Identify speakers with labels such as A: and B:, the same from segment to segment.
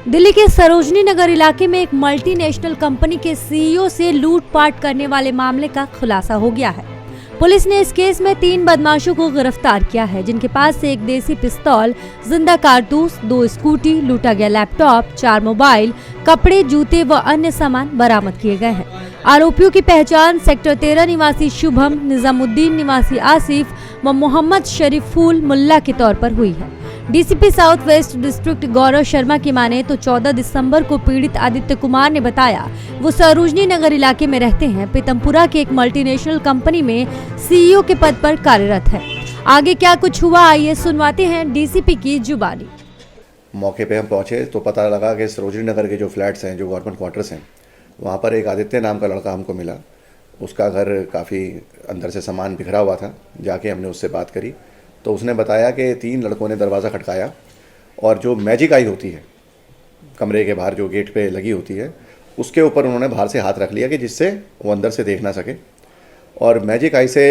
A: दिल्ली के सरोजनी नगर इलाके में एक मल्टीनेशनल कंपनी के सीईओ से लूटपाट करने वाले मामले का खुलासा हो गया है। पुलिस ने इस केस में 3 बदमाशों को गिरफ्तार किया है, जिनके पास से एक देसी पिस्तौल, जिंदा कारतूस, 2 स्कूटी, लूटा गया लैपटॉप, 4 मोबाइल, कपड़े, जूते व अन्य सामान बरामद किए गए हैं। आरोपियों की पहचान सेक्टर 13 निवासी शुभम, निजामुद्दीन निवासी आसिफ व मोहम्मद शरीफुल मुल्ला के तौर पर हुई है। DCP south west district Gaurav Sharma की माने तो 14 दिसंबर को पीड़ित आदित्य कुमार ने बताया वो सरोजनी नगर इलाके में रहते हैं। पीतमपुरा की एक मल्टीनेशनल कंपनी में सीईओ के पद पर कार्यरत है। आगे क्या कुछ हुआ, आइए सुनवाते हैं डीसीपी की जुबानी।
B: मौके पे हम पहुंचे तो पता लगा कि सरोजनी नगर के जो फ्लैट्स हैं, जो गवर्नमेंट क्वार्टर्स हैं, वहाँ पर एक आदित्य नाम का लड़का हमको मिला। उसका घर काफ़ी अंदर से सामान बिखरा हुआ था। जाके हमने उससे बात करी तो उसने बताया कि 3 लड़कों ने दरवाज़ा खटकाया और जो मैजिक आई होती है कमरे के बाहर जो गेट पे लगी होती है, उसके ऊपर उन्होंने बाहर से हाथ रख लिया कि जिससे वो अंदर से देख ना सके। और मैजिक आई से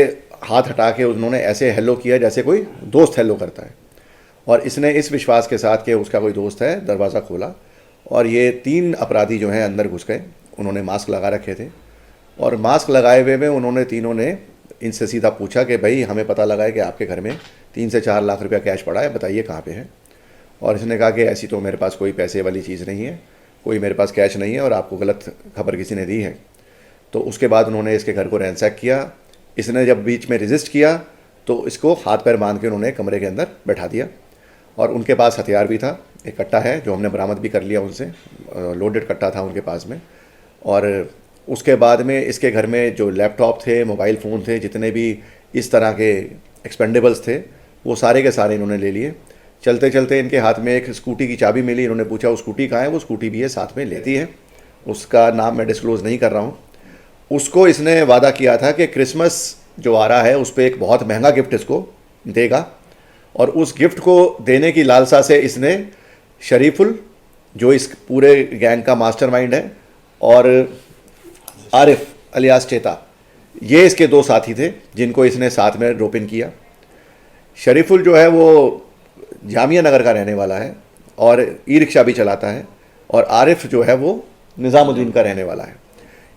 B: हाथ हटा के उन्होंने ऐसे हेलो किया जैसे कोई दोस्त हेलो करता है। और इसने इस विश्वास के साथ कि उसका कोई दोस्त है दरवाज़ा खोला और ये 3 अपराधी जो हैं अंदर घुस गए। उन्होंने मास्क लगा रखे थे और मास्क लगाए हुए में उन्होंने तीनों ने इनसे सीधा पूछा कि भाई हमें पता लगा है कि आपके घर में 3 से 4 लाख रुपया कैश पड़ा है, बताइए कहाँ पे है। और इसने कहा कि ऐसी तो मेरे पास कोई पैसे वाली चीज़ नहीं है, कोई मेरे पास कैश नहीं है और आपको गलत खबर किसी ने दी है। तो उसके बाद उन्होंने इसके घर को रैंसैक किया। इसने जब बीच में रेजिस्ट किया तो इसको हाथ पैर बांध के उन्होंने कमरे के अंदर बैठा दिया। और उनके पास हथियार भी था, एक कट्टा है जो हमने बरामद भी कर लिया उनसे, लोडेड कट्टा था उनके पास में। और उसके बाद में इसके घर में जो लैपटॉप थे, मोबाइल फ़ोन थे, जितने भी इस तरह के एक्सपेंडेबल्स थे, वो सारे के सारे इन्होंने ले लिए। चलते चलते इनके हाथ में एक स्कूटी की चाबी मिली। इन्होंने पूछा वो स्कूटी कहाँ है, वो स्कूटी भी है साथ में लेती है। उसका नाम मैं डिस्क्लोज़ नहीं कर रहा हूँ। उसको इसने वादा किया था कि क्रिसमस जो आ रहा है उस पर एक बहुत महंगा गिफ्ट इसको देगा। और उस गिफ्ट को देने की लालसा से इसने शरीफुल, जो इस पूरे गैंग का मास्टरमाइंड है, और आरिफ अलियास चेता, ये इसके 2 साथी थे जिनको इसने साथ में रोप इन किया। शरीफुल जो है वो जामिया नगर का रहने वाला है और ई रिक्शा भी चलाता है। और आरिफ जो है वो निज़ामुद्दीन का रहने वाला है।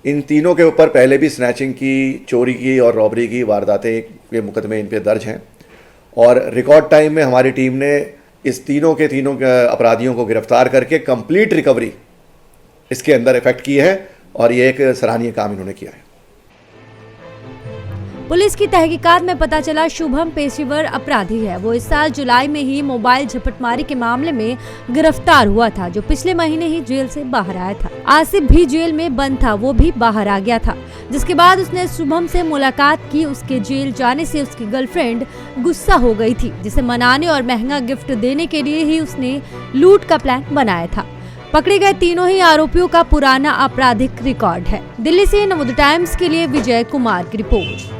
B: इन तीनों के ऊपर पहले भी स्नैचिंग की, चोरी की और रॉबरी की वारदातें के मुकदमे इन पे दर्ज हैं। और रिकॉर्ड टाइम में हमारी टीम ने इस तीनों अपराधियों को गिरफ्तार करके कंप्लीट रिकवरी इसके अंदर इफेक्ट की है और ये एक सराहनीय काम इन्होंने किया है।
A: पुलिस की तहकीकात में पता चला शुभम पेशेवर अपराधी है। वो इस साल जुलाई में ही मोबाइल झपटमारी के मामले में गिरफ्तार हुआ था, जो पिछले महीने ही जेल से बाहर आया था। आसिफ भी जेल में बंद था, वो भी बाहर आ गया था, जिसके बाद उसने शुभम से मुलाकात की। उसके जेल जाने से उसकी गर्लफ्रेंड गुस्सा हो गई थी, जिसे मनाने और महंगा गिफ्ट देने के लिए ही उसने लूट का प्लान बनाया था। पकड़े गए तीनों ही आरोपियों का पुराना आपराधिक रिकॉर्ड है। दिल्ली से नवोदय टाइम्स के लिए विजय कुमार की रिपोर्ट।